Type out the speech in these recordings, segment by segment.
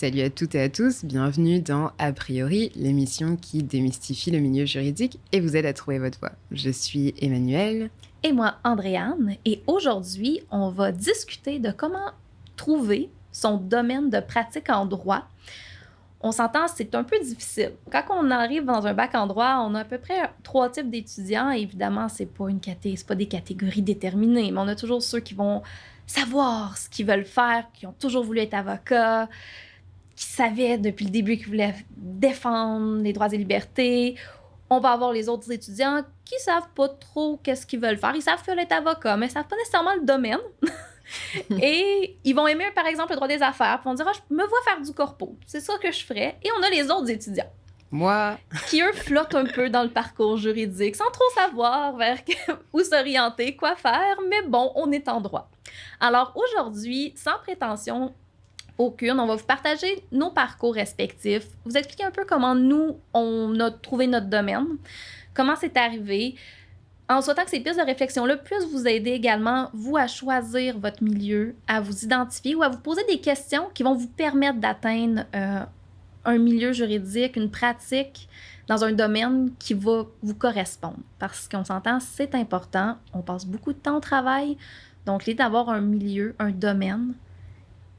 Salut à toutes et à tous, bienvenue dans A priori, l'émission qui démystifie le milieu juridique et vous aide à trouver votre voie. Je suis Emmanuelle. Et moi, Andréane. Et aujourd'hui, on va discuter de comment trouver son domaine de pratique en droit. On s'entend, c'est un peu difficile. Quand on arrive dans un bac en droit, on a à peu près 3 types d'étudiants. Évidemment, c'est pas des catégories déterminées, mais on a toujours ceux qui vont savoir ce qu'ils veulent faire, qui ont toujours voulu être avocats, qui savaient depuis le début qu'ils voulaient défendre les droits et libertés. On va avoir les autres étudiants qui savent pas trop qu'est-ce qu'ils veulent faire. Ils savent qu'ils veulent être avocats, mais ils savent pas nécessairement le domaine. Et ils vont aimer, par exemple, le droit des affaires. Puis ils vont dire, je me vois faire du corpo. C'est ça que je ferais. Et on a les autres étudiants. Moi. Qui, eux, flottent un peu dans le parcours juridique, sans trop savoir vers où s'orienter, quoi faire. Mais bon, on est en droit. Alors aujourd'hui, sans prétention aucune, on va vous partager nos parcours respectifs, vous expliquer un peu comment nous, on a trouvé notre domaine, comment c'est arrivé, en souhaitant que ces pistes de réflexion-là puissent vous aider également, vous, à choisir votre milieu, à vous identifier ou à vous poser des questions qui vont vous permettre d'atteindre un milieu juridique, une pratique dans un domaine qui va vous correspondre. Parce qu'on s'entend, c'est important, on passe beaucoup de temps au travail, donc l'idée d'avoir un milieu, un domaine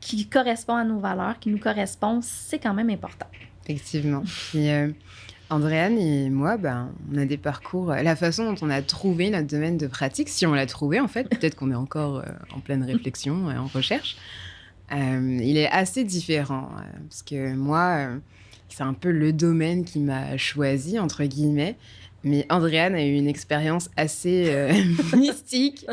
qui correspond à nos valeurs, qui nous correspond, c'est quand même important. Effectivement. Puis Andréane et moi, on a des parcours... La façon dont on a trouvé notre domaine de pratique, si on l'a trouvé en fait, peut-être qu'on est encore en pleine réflexion et en recherche, il est assez différent. Parce que moi, c'est un peu le domaine qui m'a choisi, entre guillemets. Mais Andréane a eu une expérience assez mystique.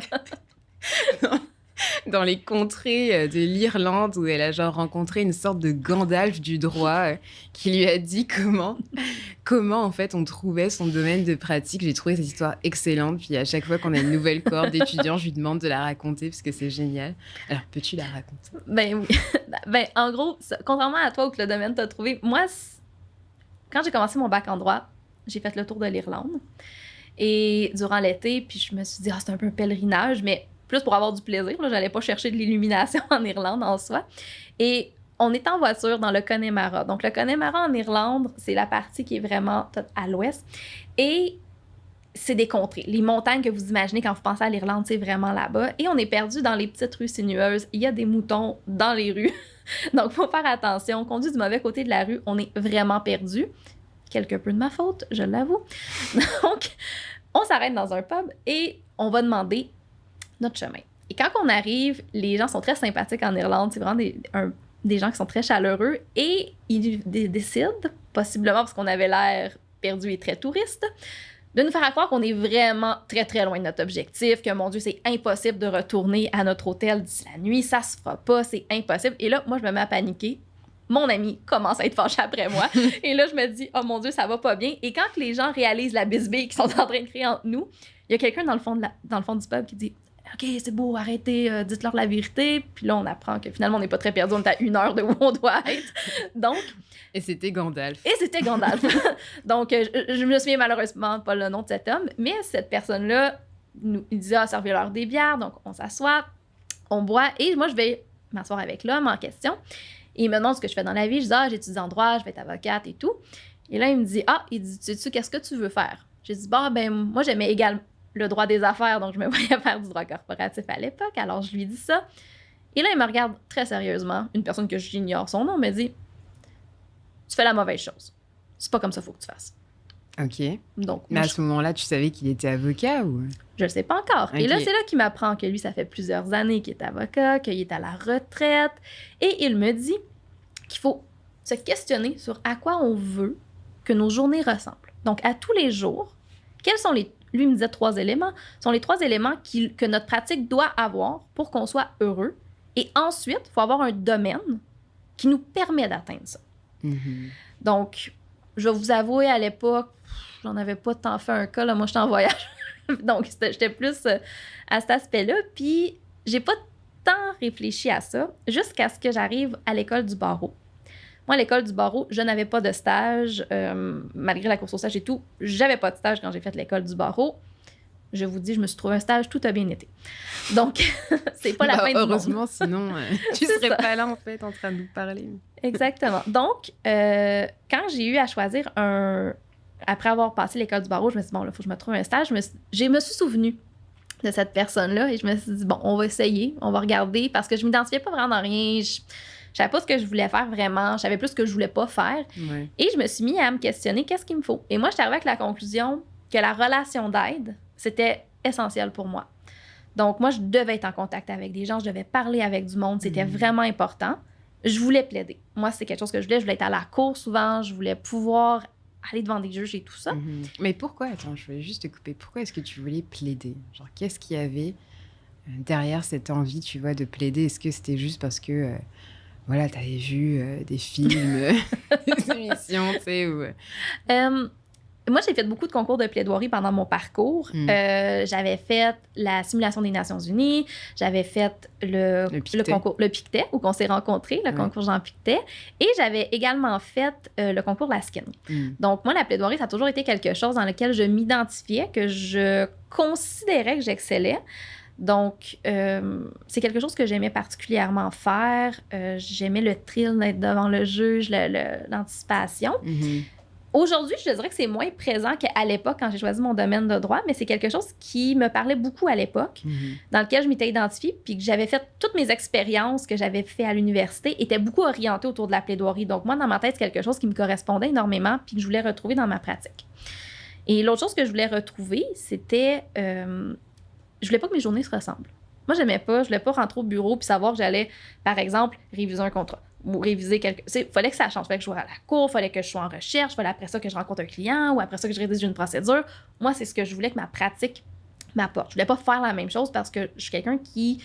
Dans les contrées de l'Irlande où elle a rencontré une sorte de Gandalf du droit qui lui a dit comment en fait on trouvait son domaine de pratique. J'ai trouvé cette histoire excellente, puis à chaque fois qu'on a une nouvelle cohorte d'étudiants, je lui demande de la raconter parce que c'est génial. Alors peux-tu la raconter? Ben oui. En gros, contrairement à toi où que le domaine t'a trouvé, moi, quand j'ai commencé mon bac en droit, j'ai fait le tour de l'Irlande et durant l'été, puis je me suis dit c'est un peu un pèlerinage, mais plus pour avoir du plaisir. Là, j'allais pas chercher de l'illumination en Irlande en soi. Et on est en voiture dans le Connemara. Donc, le Connemara en Irlande, c'est la partie qui est vraiment à l'ouest. Et c'est des contrées. Les montagnes que vous imaginez quand vous pensez à l'Irlande, c'est vraiment là-bas. Et on est perdu dans les petites rues sinueuses. Il y a des moutons dans les rues. Donc, il faut faire attention. On conduit du mauvais côté de la rue. On est vraiment perdu. Quelque peu de ma faute, je l'avoue. Donc, on s'arrête dans un pub et on va demander notre chemin. Et quand on arrive, les gens sont très sympathiques en Irlande. C'est vraiment des gens qui sont très chaleureux et ils décident, possiblement parce qu'on avait l'air perdu et très touriste, de nous faire croire qu'on est vraiment très, très loin de notre objectif, que, mon Dieu, c'est impossible de retourner à notre hôtel d'ici la nuit, ça se fera pas, c'est impossible. Et là, moi, je me mets à paniquer. Mon ami commence à être fâché après moi. Et là, je me dis, oh mon Dieu, ça va pas bien. Et quand les gens réalisent la bisbille qu'ils sont en train de créer entre nous, il y a quelqu'un dans le fond du pub qui dit, OK, c'est beau, arrêtez, dites-leur la vérité. Puis là, on apprend que finalement, on n'est pas très perdu, on est à 1 heure de où on doit être. Donc... Et c'était Gandalf. Donc, je me souviens malheureusement pas le nom de cet homme, mais cette personne-là, il dit, servez-leur des bières. Donc, on s'assoit, on boit, et moi, je vais m'asseoir avec l'homme en question. Et il me demande ce que je fais dans la vie. Je dis, j'étudie en droit, je vais être avocate et tout. Et là, il me dit, tu sais, qu'est-ce que tu veux faire? J'ai dit, moi, j'aimais également le droit des affaires, donc je me voyais faire du droit corporatif à l'époque, alors je lui dis ça. Et là, il me regarde très sérieusement, une personne que j'ignore son nom, me dit, tu fais la mauvaise chose. C'est pas comme ça qu'il faut que tu fasses. OK. Donc, mais à ce moment-là, tu savais qu'il était avocat ou? Je le sais pas encore. Okay. Et là, c'est là qu'il m'apprend que lui, ça fait plusieurs années qu'il est avocat, qu'il est à la retraite, et il me dit qu'il faut se questionner sur à quoi on veut que nos journées ressemblent. Donc, à tous les jours, quels sont lui me disait 3 éléments, sont les 3 éléments que notre pratique doit avoir pour qu'on soit heureux. Et ensuite, il faut avoir un domaine qui nous permet d'atteindre ça. Mm-hmm. Donc, je vais vous avouer, à l'époque, j'en avais pas tant fait un cas. Là, moi, j'étais en voyage. Donc, j'étais plus à cet aspect-là. Puis, j'ai pas tant réfléchi à ça jusqu'à ce que j'arrive à l'école du barreau. Moi, à l'école du barreau, je n'avais pas de stage. Malgré la course au stage et tout, j'avais pas de stage quand j'ai fait l'école du barreau. Je vous dis, je me suis trouvé un stage, tout a bien été. Donc, c'est pas la fin du monde. Heureusement, sinon, tu serais pas là, en fait, en train de nous parler. Exactement. Donc, quand j'ai eu à choisir après avoir passé l'école du barreau, je me suis dit, bon, là, il faut que je me trouve un stage. Je me suis souvenue de cette personne-là et je me suis dit, bon, on va essayer, on va regarder parce que je m'identifiais pas vraiment dans rien. Je savais pas ce que je voulais faire vraiment. Je savais plus ce que je voulais pas faire. Ouais. Et je me suis mis à me questionner qu'est-ce qu'il me faut. Et moi, je suis arrivée avec la conclusion que la relation d'aide, c'était essentiel pour moi. Donc, moi, je devais être en contact avec des gens, je devais parler avec du monde. C'était vraiment important. Je voulais plaider. Moi, c'est quelque chose que je voulais. Je voulais être à la cour souvent. Je voulais pouvoir aller devant des juges et tout ça. Mais pourquoi, attends, je voulais juste te couper, pourquoi est-ce que tu voulais plaider? Genre, qu'est-ce qu'il y avait derrière cette envie, tu vois, de plaider? Est-ce que c'était juste parce que, voilà, t'avais vu des films, des émissions, tu sais, ou... Moi, j'ai fait beaucoup de concours de plaidoirie pendant mon parcours. J'avais fait la simulation des Nations Unies, j'avais fait le concours, le Pictet, où on s'est rencontrés, le concours Jean Pictet, et j'avais également fait le concours Laskin. Donc, moi, la plaidoirie, ça a toujours été quelque chose dans lequel je m'identifiais, que je considérais que j'excellais. Donc, c'est quelque chose que j'aimais particulièrement faire. J'aimais le thrill d'être devant le juge, l'anticipation. Aujourd'hui, je dirais que c'est moins présent qu'à l'époque quand j'ai choisi mon domaine de droit, mais c'est quelque chose qui me parlait beaucoup à l'époque, dans lequel je m'étais identifiée, puis que j'avais fait toutes mes expériences que j'avais fait à l'université étaient beaucoup orientées autour de la plaidoirie. Donc moi, dans ma tête, c'est quelque chose qui me correspondait énormément, puis que je voulais retrouver dans ma pratique. Et l'autre chose que je voulais retrouver, c'était... je voulais pas que mes journées se ressemblent. Moi, je voulais pas rentrer au bureau puis savoir que j'allais, par exemple, réviser un contrat ou réviser quelque... Il fallait que ça change. Il fallait que je sois à la cour, il fallait que je sois en recherche, il fallait après ça que je rencontre un client ou après ça que je rédige une procédure. Moi, c'est ce que je voulais que ma pratique m'apporte. Je voulais pas faire la même chose parce que je suis quelqu'un qui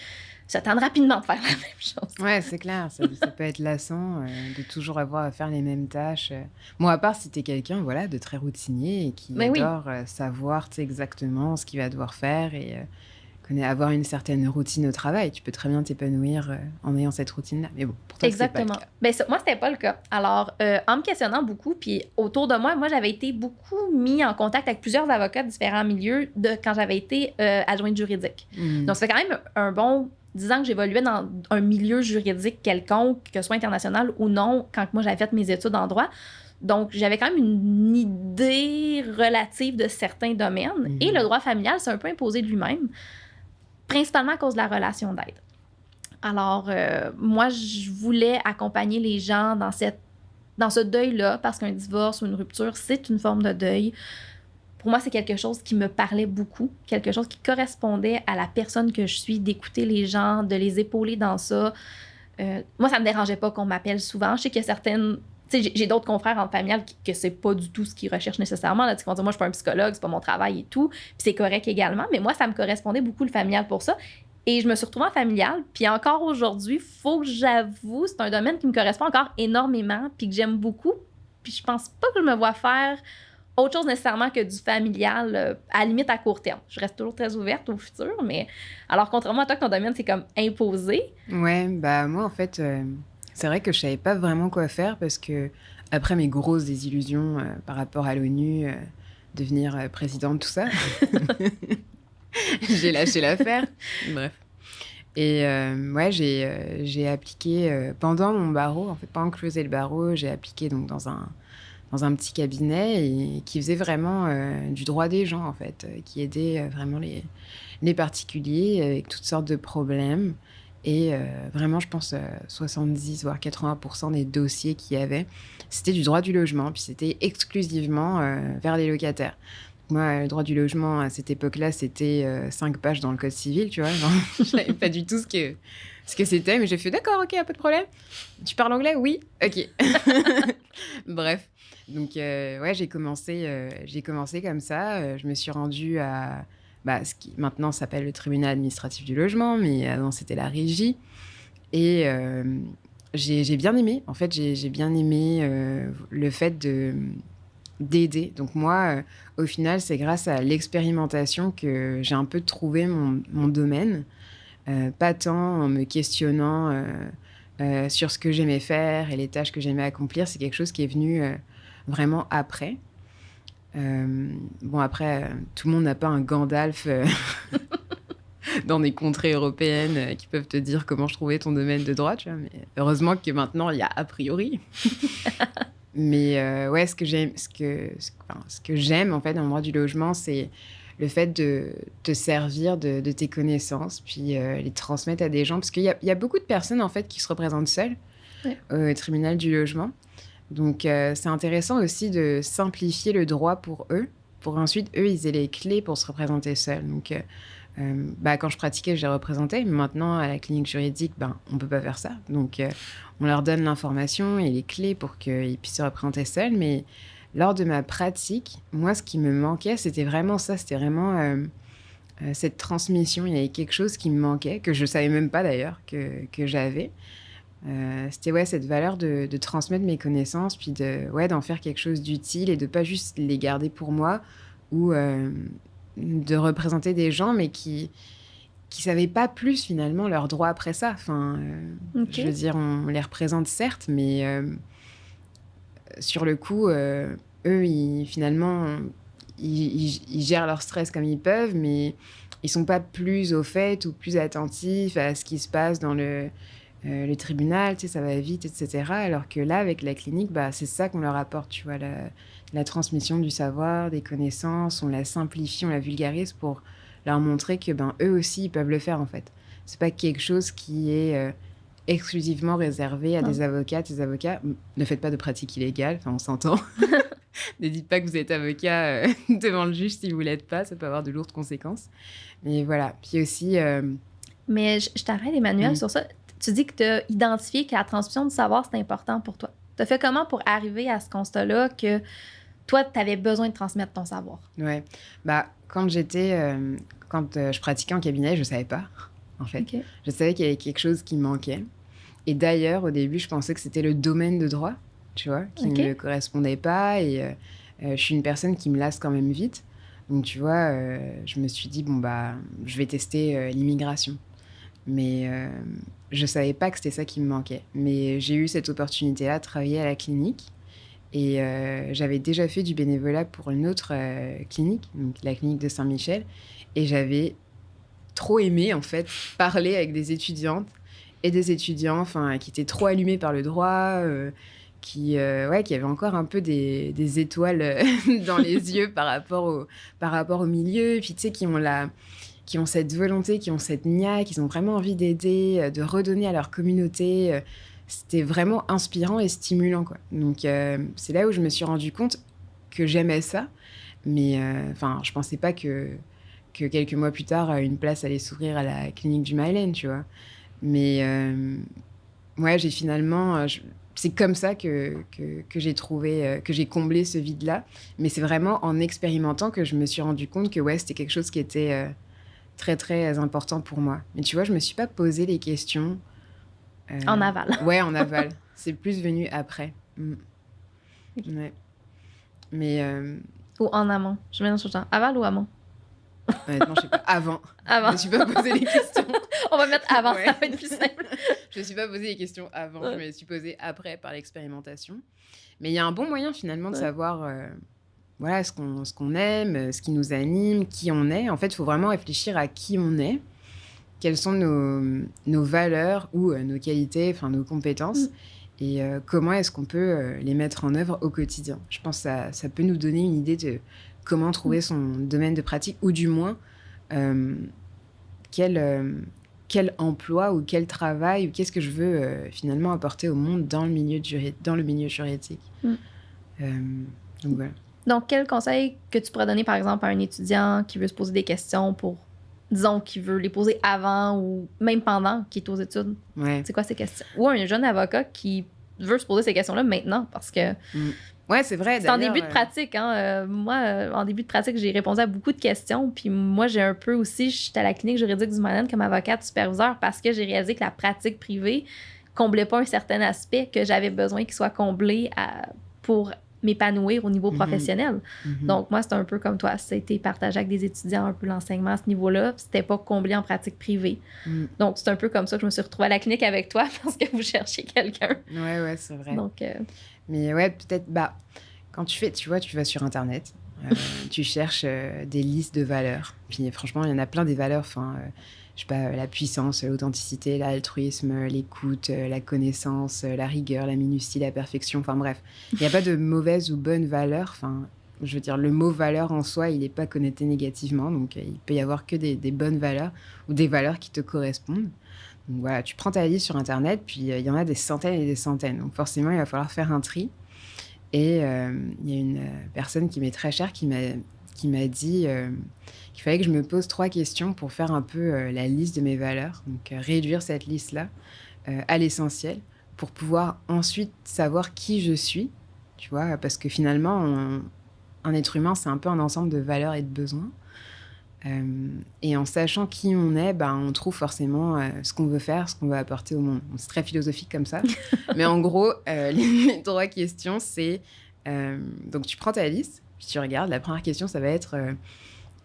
se tente rapidement de faire la même chose. Ouais, c'est clair. Ça peut être lassant de toujours avoir à faire les mêmes tâches. Bon, à part si t'es quelqu'un, voilà, de très routinier et qui adore savoir, tu sais, exactement ce qu'il va devoir faire et... avoir une certaine routine au travail. Tu peux très bien t'épanouir en ayant cette routine-là. Mais bon, pour toi, exactement. C'est pas le cas. Moi, c'était pas le cas. Alors, en me questionnant beaucoup, puis autour de moi, j'avais été beaucoup mis en contact avec plusieurs avocats de différents milieux quand j'avais été adjointe juridique. Donc, ça fait quand même un bon 10 ans que j'évoluais dans un milieu juridique quelconque, que ce soit international ou non, quand moi, j'avais fait mes études en droit. Donc, j'avais quand même une idée relative de certains domaines. Et le droit familial s'est un peu imposé de lui-même, principalement à cause de la relation d'aide. Alors, moi, je voulais accompagner les gens dans ce deuil-là, parce qu'un divorce ou une rupture, c'est une forme de deuil. Pour moi, c'est quelque chose qui me parlait beaucoup, quelque chose qui correspondait à la personne que je suis, d'écouter les gens, de les épauler dans ça. Moi, ça me dérangeait pas qu'on m'appelle souvent. Je sais qu'il y a certaines... Tu sais, j'ai d'autres confrères en familial que c'est pas du tout ce qu'ils recherchent nécessairement. Là, tu vas dire, moi, je suis pas un psychologue, c'est pas mon travail et tout. Puis c'est correct également. Mais moi, ça me correspondait beaucoup, le familial, pour ça. Et je me suis retrouvée en familial. Puis encore aujourd'hui, faut que j'avoue, c'est un domaine qui me correspond encore énormément, puis que j'aime beaucoup. Puis je pense pas que je me vois faire autre chose nécessairement que du familial, à la limite à court terme. Je reste toujours très ouverte au futur, mais alors contrairement à toi, que ton domaine, c'est comme imposé. Ouais, bah moi, en fait... c'est vrai que je savais pas vraiment quoi faire parce que après mes grosses désillusions par rapport à l'ONU, devenir présidente, tout ça, j'ai lâché l'affaire. Bref. Et ouais, j'ai appliqué pendant mon barreau, en fait, pendant que je faisais le barreau, j'ai appliqué donc dans un petit cabinet et qui faisait vraiment du droit des gens, en fait, qui aidait vraiment les particuliers avec toutes sortes de problèmes. Et vraiment, je pense, 70 voire 80% des dossiers qu'il y avait, c'était du droit du logement. Puis c'était exclusivement vers les locataires. Moi, le droit du logement, à cette époque-là, c'était 5 pages dans le Code civil, tu vois. Genre, je savais pas du tout ce que c'était, mais j'ai fait, d'accord, ok, pas de problème. Tu parles anglais? Oui. Ok. Bref. Donc, ouais, j'ai commencé comme ça. Je me suis rendue à... ce qui maintenant s'appelle le tribunal administratif du logement, mais avant c'était la régie. Et j'ai bien aimé. En fait, j'ai bien aimé le fait d'aider. Donc moi, au final, c'est grâce à l'expérimentation que j'ai un peu trouvé mon domaine. Pas tant en me questionnant sur ce que j'aimais faire et les tâches que j'aimais accomplir. C'est quelque chose qui est venu vraiment après. Bon, après, tout le monde n'a pas un Gandalf dans des contrées européennes qui peuvent te dire comment trouver ton domaine de droit, tu vois. Mais heureusement que maintenant, il y a a priori. Mais ouais, ce que j'aime, en fait, dans le droit du logement, c'est le fait de te servir de tes connaissances, puis les transmettre à des gens. Parce qu'il y a beaucoup de personnes, en fait, qui se représentent seules au tribunal du logement. Donc, c'est intéressant aussi de simplifier le droit pour eux, pour ensuite, eux, ils aient les clés pour se représenter seuls. Donc, quand je pratiquais, je les représentais. Mais maintenant, à la clinique juridique, on ne peut pas faire ça. Donc, on leur donne l'information et les clés pour qu'ils puissent se représenter seuls. Mais lors de ma pratique, moi, ce qui me manquait, c'était vraiment ça. C'était vraiment cette transmission. Il y avait quelque chose qui me manquait, que je ne savais même pas d'ailleurs que j'avais. C'était cette valeur de transmettre mes connaissances, puis d'en faire quelque chose d'utile et de pas juste les garder pour moi ou de représenter des gens, mais qui savaient pas plus finalement leurs droits après ça. Enfin, je veux dire, on les représente certes, mais sur le coup, eux, finalement, ils gèrent leur stress comme ils peuvent, mais ils sont pas plus au fait ou plus attentifs à ce qui se passe dans le tribunal, tu sais, ça va vite, etc. Alors que là, avec la clinique, c'est ça qu'on leur apporte, tu vois, la transmission du savoir, des connaissances, on la simplifie, on la vulgarise pour leur montrer que eux aussi, ils peuvent le faire, en fait. C'est pas quelque chose qui est exclusivement réservé à des avocats. Des avocats, ne faites pas de pratique illégale, on s'entend. Ne dites pas que vous êtes avocat devant le juge si vous l'êtes pas, ça peut avoir de lourdes conséquences. Mais voilà, puis aussi... Mais je t'arrête, Emmanuel, sur ça. Tu dis que tu as identifié que la transmission du savoir, c'est important pour toi. Tu as fait comment pour arriver à ce constat-là que toi, tu avais besoin de transmettre ton savoir? Ouais. Quand je pratiquais en cabinet, je ne savais pas, en fait. Okay. Je savais qu'il y avait quelque chose qui me manquait. Et d'ailleurs, au début, je pensais que c'était le domaine de droit, tu vois, qui ne me correspondait pas. Et je suis une personne qui me lasse quand même vite. Donc, tu vois, je me suis dit, je vais tester l'immigration. Mais je ne savais pas que c'était ça qui me manquait. Mais j'ai eu cette opportunité-là de travailler à la clinique. Et j'avais déjà fait du bénévolat pour une autre clinique, donc la clinique de Saint-Michel. Et j'avais trop aimé, en fait, parler avec des étudiantes et des étudiants qui étaient trop allumés par le droit, qui avaient encore un peu des étoiles dans les yeux par rapport au milieu. Et puis, tu sais, qui ont cette volonté, qui ont cette niaque, qui ont vraiment envie d'aider, de redonner à leur communauté. C'était vraiment inspirant et stimulant, quoi. Donc, c'est là où je me suis rendu compte que j'aimais ça. Mais je pensais pas que quelques mois plus tard, une place allait s'ouvrir à la clinique du Mylène, tu vois. Mais j'ai finalement... c'est comme ça que j'ai trouvé, que j'ai comblé ce vide-là. Mais c'est vraiment en expérimentant que je me suis rendu compte que c'était quelque chose qui était... très, très important pour moi. Mais tu vois, je me suis pas posé les questions... en aval. Ouais, en aval. C'est plus venu après. Okay. Ouais. Mais... Ou en amont. Je mélange tout le temps. Aval ou amont? Honnêtement, je sais pas. Avant. Avant. Je me suis pas posé les questions. On va mettre avant, ça va être plus simple. Je me suis pas posé les questions avant. Je me suis posée après par l'expérimentation. Mais il y a un bon moyen, finalement, de savoir... ce qu'on aime, ce qui nous anime, qui on est. En fait, il faut vraiment réfléchir à qui on est, quelles sont nos valeurs ou nos qualités, nos compétences, et comment est-ce qu'on peut les mettre en œuvre au quotidien. Je pense que ça peut nous donner une idée de comment trouver son domaine de pratique, ou du moins quel emploi ou quel travail, ou qu'est-ce que je veux finalement apporter au monde dans le milieu juridique. Donc voilà. Donc, quel conseil que tu pourrais donner, par exemple, à un étudiant qui veut se poser des questions pour, disons, qui veut les poser avant ou même pendant qu'il est aux études? Ouais. C'est quoi ces questions? Ou un jeune avocat qui veut se poser ces questions-là maintenant, parce que... Ouais, c'est vrai. C'est en début de pratique. Moi, en début de pratique, j'ai répondu à beaucoup de questions. Puis moi, j'ai un peu aussi... J'étais à la clinique juridique du Mylène comme avocate superviseur parce que j'ai réalisé que la pratique privée comblait pas un certain aspect que j'avais besoin qu'il soit comblé pour m'épanouir au niveau professionnel. Donc, moi, c'est un peu comme toi. C'était partagé avec des étudiants un peu l'enseignement à ce niveau-là. C'était pas comblé en pratique privée. Donc, c'est un peu comme ça que je me suis retrouvée à la clinique avec toi parce que vous cherchiez quelqu'un. Ouais, c'est vrai. Donc, mais ouais, peut-être, quand tu vas sur Internet, Tu cherches des listes de valeurs. Puis franchement, il y en a plein des valeurs. Enfin, je sais pas, la puissance, l'authenticité, l'altruisme, l'écoute, la connaissance, la rigueur, la minutie, la perfection. Enfin bref, il n'y a pas de mauvaise ou bonne valeur. Enfin, je veux dire, le mot valeur en soi, il n'est pas connoté négativement. Donc, il peut y avoir que des bonnes valeurs ou des valeurs qui te correspondent. Donc voilà, tu prends ta liste sur Internet, puis il y en a des centaines et des centaines. Donc forcément, il va falloir faire un tri. Et il y a une personne qui m'est très chère qui m'a dit qu'il fallait que je me pose 3 questions pour faire un peu la liste de mes valeurs. Donc réduire cette liste-là à l'essentiel pour pouvoir ensuite savoir qui je suis, tu vois, parce que finalement, un être humain, c'est un peu un ensemble de valeurs et de besoins. Et en sachant qui on est, ben, on trouve forcément ce qu'on veut faire, ce qu'on veut apporter au monde. Bon, c'est très philosophique comme ça. Mais en gros, les 3 questions, c'est... donc, tu prends ta liste, puis tu regardes. La première question, ça va être...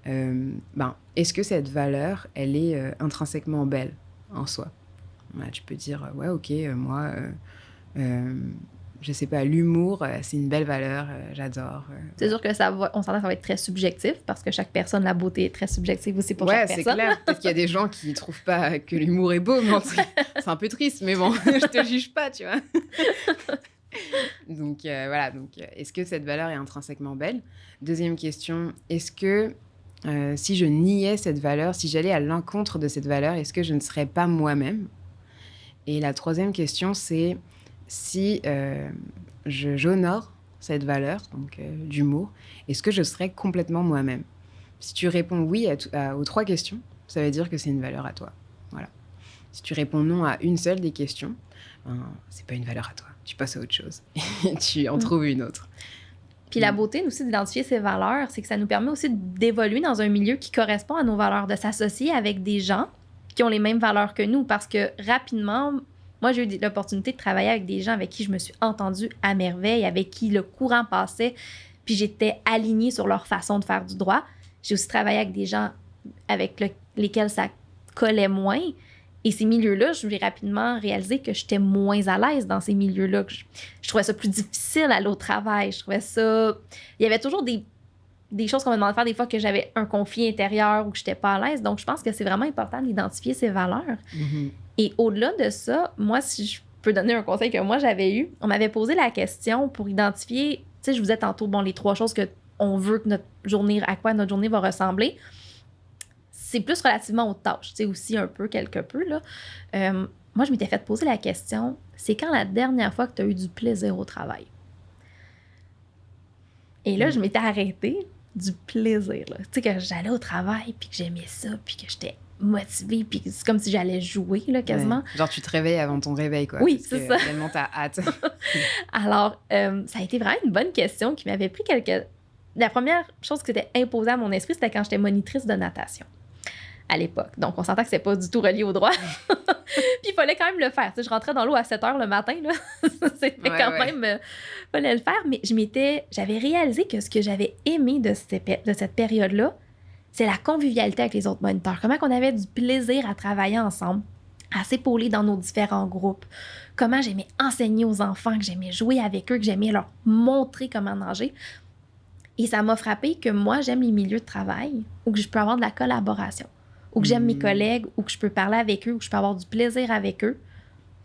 ben, est-ce que cette valeur, elle est intrinsèquement belle en soi? Voilà, tu peux dire, ouais, ok, moi... je sais pas, l'humour, c'est une belle valeur, j'adore. C'est sûr que on s'entend que ça va être très subjectif parce que chaque personne, la beauté est très subjective aussi pour chaque personne. Ouais, c'est clair. Peut-être qu'il y a des gens qui trouvent pas que l'humour est beau, mais c'est un peu triste, mais bon, je te juge pas, tu vois. Donc voilà, est-ce que cette valeur est intrinsèquement belle? Deuxième question, est-ce que si je niais cette valeur, si j'allais à l'encontre de cette valeur, est-ce que je ne serais pas moi-même? Et la troisième question, c'est si j'honore cette valeur, donc d'humour, est-ce que je serais complètement moi-même? Si tu réponds oui aux 3 questions, ça veut dire que c'est une valeur à toi. Voilà. Si tu réponds non à une seule des questions, c'est pas une valeur à toi. Tu passes à autre chose et tu en trouves une autre. Puis la beauté aussi d'identifier ses valeurs, c'est que ça nous permet aussi d'évoluer dans un milieu qui correspond à nos valeurs, de s'associer avec des gens qui ont les mêmes valeurs que nous, parce que rapidement... Moi, j'ai eu l'opportunité de travailler avec des gens avec qui je me suis entendue à merveille, avec qui le courant passait, puis j'étais alignée sur leur façon de faire du droit. J'ai aussi travaillé avec des gens avec lesquels ça collait moins. Et ces milieux-là, je vais rapidement réaliser que j'étais moins à l'aise dans ces milieux-là. Je trouvais ça plus difficile aller au travail. Je trouvais ça... Il y avait toujours des choses qu'on me demandait de faire des fois que j'avais un conflit intérieur ou que je n'étais pas à l'aise. Donc, je pense que c'est vraiment important d'identifier ses valeurs. Mm-hmm. Et au-delà de ça, moi, si je peux donner un conseil que moi, j'avais eu, on m'avait posé la question pour identifier, tu sais, je vous ai tantôt, bon, les 3 choses qu'on veut que à quoi notre journée va ressembler. C'est plus relativement aux tâches, tu sais, aussi un peu, quelque peu, là. Moi, je m'étais fait poser la question, c'est quand la dernière fois que tu as eu du plaisir au travail? Et là, je m'étais arrêtée du plaisir, là. Tu sais, que j'allais au travail, puis que j'aimais ça, puis que j'étais motivée, puis c'est comme si j'allais jouer, là, quasiment. Ouais. Genre, tu te réveilles avant ton réveil, quoi. Oui, c'est ça. Tellement t'as hâte. Alors, ça a été vraiment une bonne question qui m'avait pris La première chose qui s'était imposée à mon esprit, c'était quand j'étais monitrice de natation à l'époque. Donc, on s'entend que c'est pas du tout relié au droit. Puis, il fallait quand même le faire. Tu sais, je rentrais dans l'eau à 7 heures le matin, là. C'était quand même... fallait le faire, mais j'avais réalisé que ce que j'avais aimé de cette période-là, c'est la convivialité avec les autres moniteurs. Comment on avait du plaisir à travailler ensemble, à s'épauler dans nos différents groupes. Comment j'aimais enseigner aux enfants, que j'aimais jouer avec eux, que j'aimais leur montrer comment nager. Et ça m'a frappé que moi, j'aime les milieux de travail où que je peux avoir de la collaboration, où que j'aime mes collègues, où que je peux parler avec eux, où que je peux avoir du plaisir avec eux.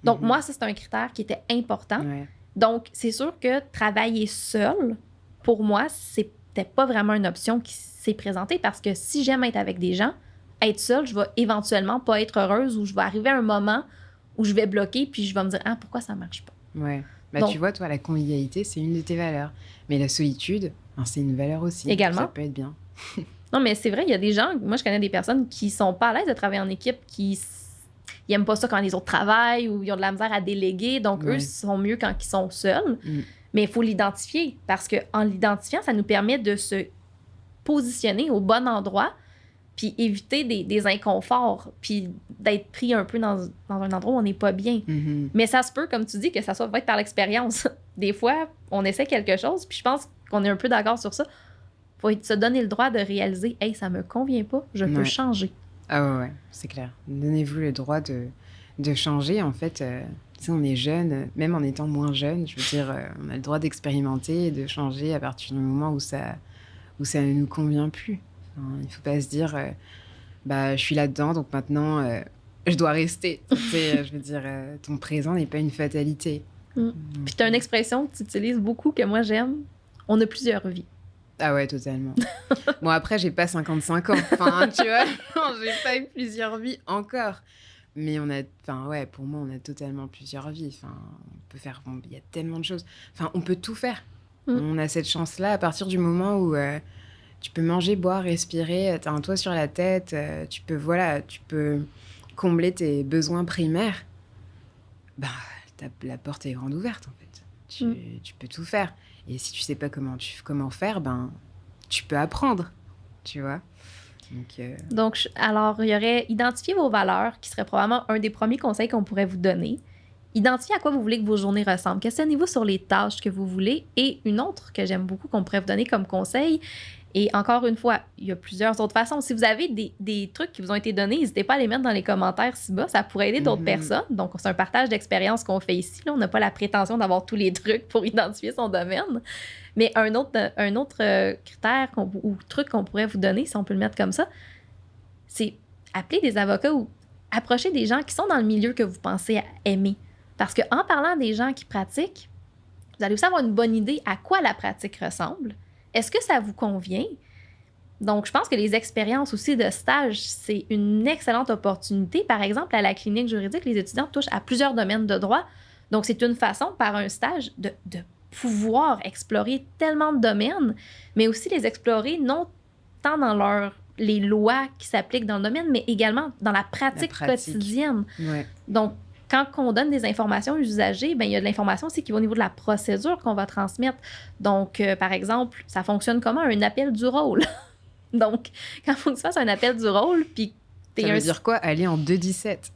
Donc, moi, ça, c'est un critère qui était important. Ouais. Donc, c'est sûr que travailler seul, pour moi, c'était pas vraiment une option qui s'est présentée parce que si j'aime être avec des gens, être seule, je vais éventuellement pas être heureuse ou je vais arriver à un moment où je vais bloquer puis je vais me dire « Ah, pourquoi ça marche pas? » Ouais. Bah, Donc, tu vois, toi, la convivialité, c'est une de tes valeurs. Mais la solitude, c'est une valeur aussi. Également. Ça peut être bien. Non, mais c'est vrai, il y a des gens, moi, je connais des personnes qui sont pas à l'aise de travailler en équipe, qui n'aiment pas ça quand les autres travaillent ou ils ont de la misère à déléguer. Donc, eux, sont mieux quand ils sont seuls. Mais il faut l'identifier parce qu'en l'identifiant, ça nous permet de se positionner au bon endroit puis éviter des inconforts puis d'être pris un peu dans un endroit où on n'est pas bien. Mais ça se peut, comme tu dis, que ça va être par l'expérience. Des fois, on essaie quelque chose puis je pense qu'on est un peu d'accord sur ça. Faut se donner le droit de réaliser « Hey, ça me convient pas, je peux changer. » Ah ouais, c'est clair. Donnez-vous le droit de changer. En fait, si on est jeune, même en étant moins jeune, je veux dire, on a le droit d'expérimenter et de changer à partir du moment où où ça ne nous convient plus. Enfin, il ne faut pas se dire, je suis là-dedans, donc maintenant, je dois rester. Je veux dire, ton présent n'est pas une fatalité. Puis tu as une expression que tu utilises beaucoup, que moi j'aime, on a plusieurs vies. Ah ouais, totalement. Bon, après, j'ai pas 55 ans. Enfin, tu vois, j'ai pas eu plusieurs vies encore. Mais pour moi, on a totalement plusieurs vies. Enfin, on peut faire, il y a tellement de choses. Enfin, on peut tout faire. On a cette chance-là à partir du moment où tu peux manger, boire, respirer, t'as un toit sur la tête, tu peux combler tes besoins primaires. La porte est grande ouverte, en fait. Tu peux tout faire. Et si tu sais pas comment faire, tu peux apprendre, tu vois. Donc, alors, il y aurait identifier vos valeurs, qui serait probablement un des premiers conseils qu'on pourrait vous donner. Identifier à quoi vous voulez que vos journées ressemblent. Questionnez-vous sur les tâches que vous voulez. Et une autre que j'aime beaucoup qu'on pourrait vous donner comme conseil, et encore une fois, il y a plusieurs autres façons. Si vous avez des trucs qui vous ont été donnés, n'hésitez pas à les mettre dans les commentaires ci-bas. Ça pourrait aider d'autres personnes. Donc, c'est un partage d'expérience qu'on fait ici. Là, on n'a pas la prétention d'avoir tous les trucs pour identifier son domaine. Mais un autre critère ou truc qu'on pourrait vous donner, si on peut le mettre comme ça, c'est appeler des avocats ou approcher des gens qui sont dans le milieu que vous pensez aimer. Parce qu'en parlant des gens qui pratiquent, vous allez aussi avoir une bonne idée à quoi la pratique ressemble. Est-ce que ça vous convient? Donc, je pense que les expériences aussi de stage, c'est une excellente opportunité. Par exemple, à la clinique juridique, les étudiants touchent à plusieurs domaines de droit. Donc, c'est une façon, par un stage, de pouvoir explorer tellement de domaines, mais aussi les explorer non tant dans les lois qui s'appliquent dans le domaine, mais également dans la pratique quotidienne. Ouais. Donc, quand on donne des informations aux usagers, il y a de l'information aussi qui va au niveau de la procédure qu'on va transmettre. Donc, par exemple, ça fonctionne comment? Un appel du rôle. Donc, quand il faut que tu fasses un appel du rôle, puis ça veut dire quoi? Aller en 2-17.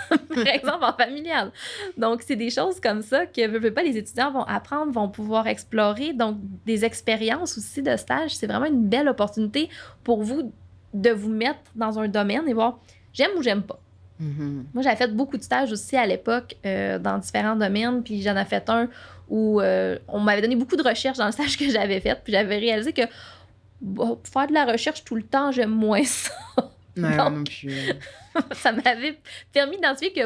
Par exemple, en familial. Donc, c'est des choses comme ça que les étudiants vont apprendre, vont pouvoir explorer. Donc, des expériences aussi de stage, c'est vraiment une belle opportunité pour vous de vous mettre dans un domaine et voir j'aime ou j'aime pas. Moi, j'avais fait beaucoup de stages aussi à l'époque dans différents domaines, puis j'en ai fait un où on m'avait donné beaucoup de recherches dans le stage que j'avais fait, puis j'avais réalisé que faire de la recherche tout le temps, j'aime moins ça. Ouais, donc, non plus. Ça m'avait permis d'identifier que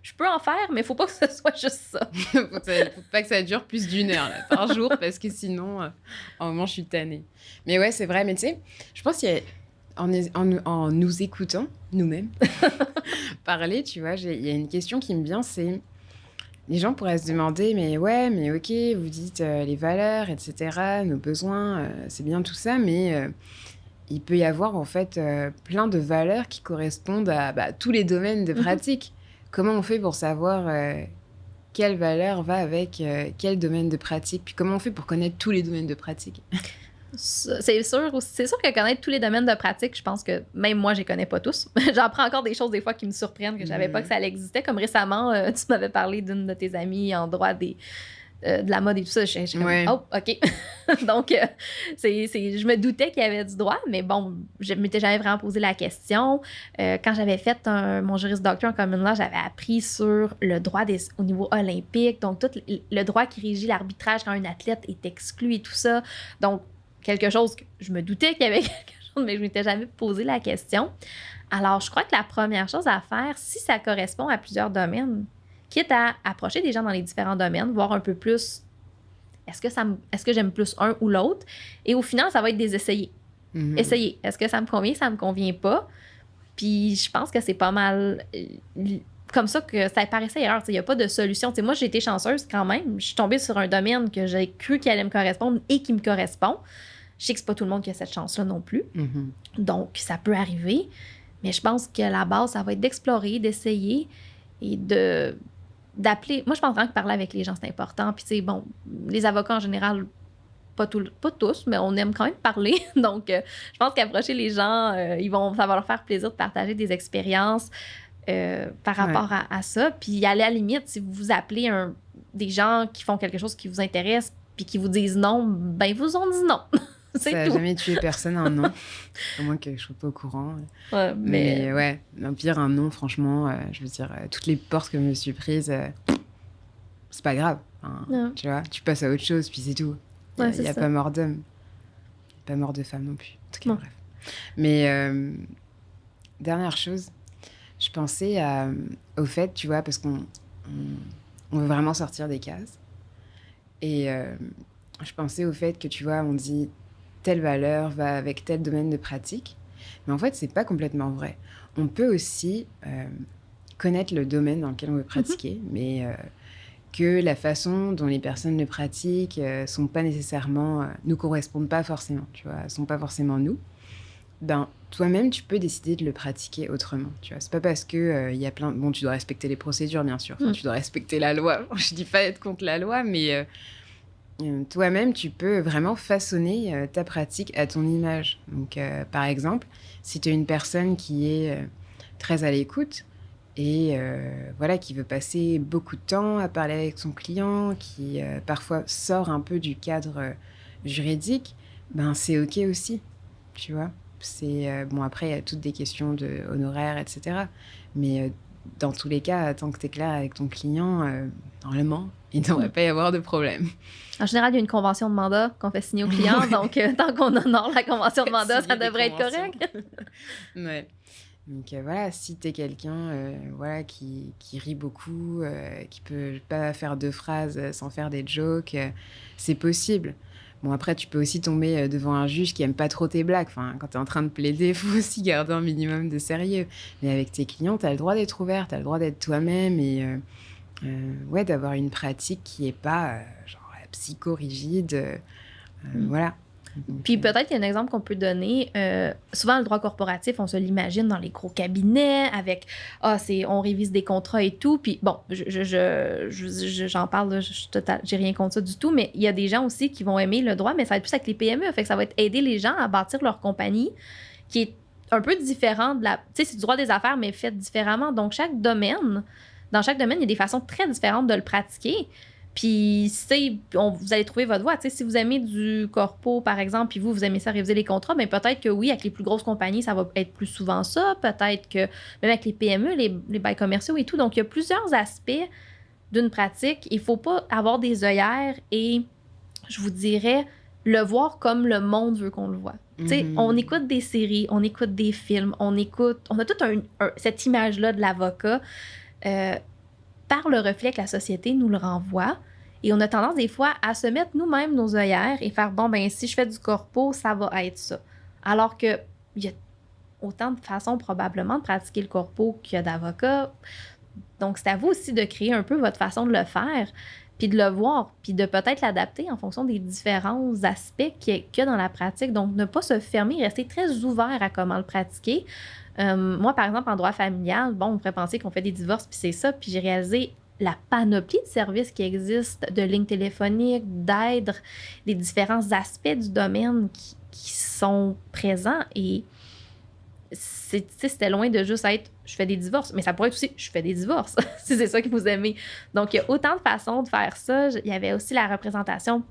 je peux en faire, mais il faut pas que ce soit juste ça. Faut pas que ça dure plus d'1 heure là, par jour, parce que sinon, à un moment, je suis tannée. Mais ouais, c'est vrai. Mais tu sais, je pense qu'il y a en nous écoutant, nous-mêmes, parler, tu vois, il y a une question qui me vient, c'est... Les gens pourraient se demander, mais ok, vous dites les valeurs, etc., nos besoins, c'est bien tout ça, mais il peut y avoir en fait plein de valeurs qui correspondent à tous les domaines de pratique. Comment on fait pour savoir quelle valeur va avec quel domaine de pratique? Puis comment on fait pour connaître tous les domaines de pratique? C'est sûr que connaître tous les domaines de pratique, je pense que même moi, je les connais pas tous. J'en prends encore des choses des fois qui me surprennent, que je savais pas que ça existait. Comme récemment, tu m'avais parlé d'une de tes amies en droit de la mode et tout ça. Je suis comme, oh, OK. Donc, je me doutais qu'il y avait du droit, mais bon, je m'étais jamais vraiment posé la question. Quand j'avais fait mon Juris Doctor en common law, j'avais appris sur le droit au niveau olympique, donc tout le droit qui régit l'arbitrage quand un athlète est exclu et tout ça. Donc, quelque chose que je me doutais qu'il y avait quelque chose, mais je ne m'étais jamais posé la question. Alors, je crois que la première chose à faire, si ça correspond à plusieurs domaines, quitte à approcher des gens dans les différents domaines, voir un peu plus, est-ce que j'aime plus un ou l'autre? Et au final, ça va être des essayés. Essayer. Est-ce que ça me convient, ça me convient pas? Puis, je pense que c'est pas mal... comme ça que ça paraissait ailleurs. Il n'y a pas de solution. T'sais, moi, j'ai été chanceuse quand même. Je suis tombée sur un domaine que j'ai cru qu'il allait me correspondre et qui me correspond. Je sais que c'est pas tout le monde qui a cette chance-là non plus. Donc, ça peut arriver. Mais je pense que la base, ça va être d'explorer, d'essayer et d'appeler. Moi, je pense vraiment que parler avec les gens, c'est important. Puis, tu sais, bon, les avocats en général, pas tous, mais on aime quand même parler. Donc, je pense qu'approcher les gens, ça va leur faire plaisir de partager des expériences. Par rapport à ça. Puis à la limite, si vous appelez des gens qui font quelque chose qui vous intéresse puis qui vous disent non, ben vous ont dit non. C'est ça tout. Ça n'a jamais tué personne un non. À moins que je ne sois pas au courant. Ouais, mais ouais, au pire, un non, franchement, je veux dire, toutes les portes que je me suis prises, c'est pas grave. Enfin, tu vois, tu passes à autre chose, puis c'est tout. Il n'y a pas mort d'homme. Pas mort de femme non plus. En tout cas, Non. bref. Mais dernière chose, je pensais au fait, tu vois, parce on veut vraiment sortir des cases. Et je pensais au fait que, tu vois, on dit telle valeur va avec tel domaine de pratique. Mais en fait, c'est pas complètement vrai. On peut aussi connaître le domaine dans lequel on veut pratiquer, mais que la façon dont les personnes le pratiquent sont pas nécessairement, nous correspondent pas forcément, tu vois, sont pas forcément nous. Ben, toi-même, tu peux décider de le pratiquer autrement, tu vois. C'est pas parce que y a plein... Bon, tu dois respecter les procédures, bien sûr. Enfin, tu dois respecter la loi. Je dis pas être contre la loi, mais toi-même, tu peux vraiment façonner ta pratique à ton image. Donc, par exemple, si tu es une personne qui est très à l'écoute et voilà, qui veut passer beaucoup de temps à parler avec son client, qui parfois sort un peu du cadre juridique, ben c'est OK aussi, tu vois. C'est bon, après, il y a toutes des questions de honoraires, etc. Mais dans tous les cas, tant que tu es clair avec ton client, normalement, il ne devrait pas y avoir de problème. En général, il y a une convention de mandat qu'on fait signer aux clients, donc tant qu'on honore la convention de mandat, ça devrait être correct. Ouais. Donc voilà, si tu es quelqu'un voilà, qui rit beaucoup, qui peut pas faire 2 phrases sans faire des jokes, c'est possible. Bon, après, tu peux aussi tomber devant un juge qui aime pas trop tes blagues. Enfin, quand tu es en train de plaider, il faut aussi garder un minimum de sérieux. Mais avec tes clients, tu as le droit d'être ouvert, tu as le droit d'être toi-même et ouais, d'avoir une pratique qui est pas genre psycho-rigide. Voilà. Puis peut-être qu'il y a un exemple qu'on peut donner. Souvent, le droit corporatif, on se l'imagine dans les gros cabinets avec on révise des contrats et tout. Puis bon, j'en parle, j'ai rien contre ça du tout, mais il y a des gens aussi qui vont aimer le droit, mais ça va être plus avec les PME. Fait que ça va être aider les gens à bâtir leur compagnie qui est un peu différent de la. Tu sais, c'est du droit des affaires, mais fait différemment. Donc, dans chaque domaine, il y a des façons très différentes de le pratiquer. Puis, vous allez trouver votre voie. T'sais, si vous aimez du corpo, par exemple, puis vous aimez ça réviser les contrats, bien peut-être que oui, avec les plus grosses compagnies, ça va être plus souvent ça. Peut-être que même avec les PME, les bails commerciaux et tout. Donc, il y a plusieurs aspects d'une pratique. Il ne faut pas avoir des œillères et, je vous dirais, le voir comme le monde veut qu'on le voit. On écoute des séries, on écoute des films, on a toute cette image-là de l'avocat par le reflet que la société nous le renvoie. Et on a tendance des fois à se mettre nous-mêmes nos œillères et faire, bon, ben si je fais du corpo, ça va être ça. Alors qu'il y a autant de façons probablement de pratiquer le corpo qu'il y a d'avocats. Donc, c'est à vous aussi de créer un peu votre façon de le faire, puis de le voir, puis de peut-être l'adapter en fonction des différents aspects qu'il y a dans la pratique. Donc, ne pas se fermer, rester très ouvert à comment le pratiquer. Moi, par exemple, en droit familial, bon, on pourrait penser qu'on fait des divorces, puis c'est ça, puis j'ai réalisé la panoplie de services qui existent, de lignes téléphoniques, d'aides, des différents aspects du domaine qui sont présents. Et c'était loin de juste être « je fais des divorces », mais ça pourrait être aussi « je fais des divorces », si c'est ça que vous aimez. Donc, il y a autant de façons de faire ça. Il y avait aussi la représentation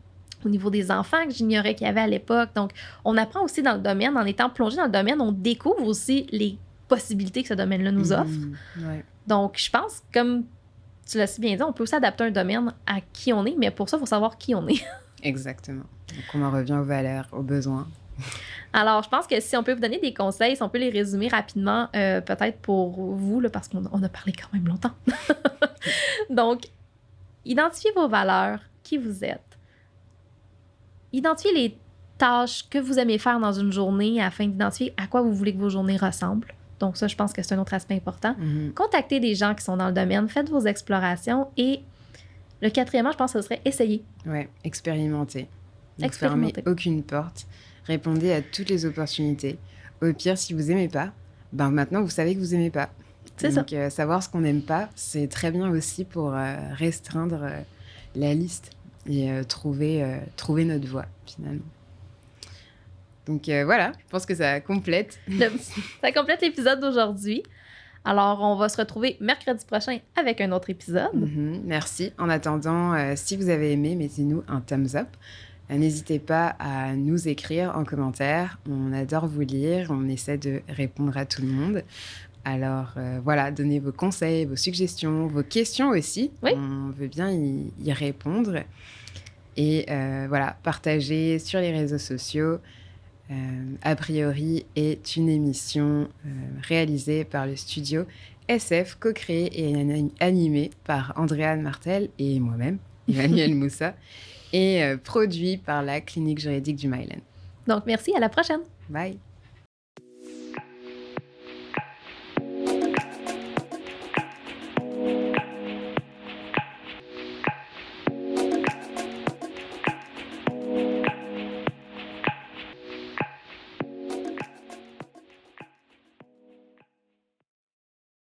au niveau des enfants que j'ignorais qu'il y avait à l'époque. Donc, on apprend aussi dans le domaine. En étant plongé dans le domaine, on découvre aussi les possibilités que ce domaine-là nous offre. Ouais. Donc, je pense, comme tu l'as si bien dit, on peut aussi adapter un domaine à qui on est, mais pour ça, il faut savoir qui on est. Exactement. Donc, on en revient aux valeurs, aux besoins. Alors, je pense que si on peut vous donner des conseils, si on peut les résumer rapidement, peut-être pour vous, là, parce qu'on a parlé quand même longtemps. Donc, identifiez vos valeurs, qui vous êtes. Identifiez les tâches que vous aimez faire dans une journée afin d'identifier à quoi vous voulez que vos journées ressemblent. Donc ça, je pense que c'est un autre aspect important. Contactez des gens qui sont dans le domaine, faites vos explorations et le quatrièmement, je pense que ce serait essayer. Ouais, expérimenter. Donc, fermez aucune porte. Répondez à toutes les opportunités. Au pire, si vous n'aimez pas, ben maintenant, vous savez que vous n'aimez pas. C'est donc, ça. Savoir ce qu'on n'aime pas, c'est très bien aussi pour restreindre la liste et trouver notre voie, finalement. Donc, voilà, je pense que ça complète. Ça complète l'épisode d'aujourd'hui. Alors, on va se retrouver mercredi prochain avec un autre épisode. Merci. En attendant, si vous avez aimé, mettez-nous un thumbs up. N'hésitez pas à nous écrire en commentaire. On adore vous lire. On essaie de répondre à tout le monde. Alors, voilà, donnez vos conseils, vos suggestions, vos questions aussi. Oui. On veut bien y répondre. Et voilà, partagez sur les réseaux sociaux. a priori, est une émission réalisée par le studio SF, co-créée et animée par Andréane Martel et moi-même, Emmanuel Moussa, et produit par la clinique juridique du Myland. Donc, merci, à la prochaine! Bye!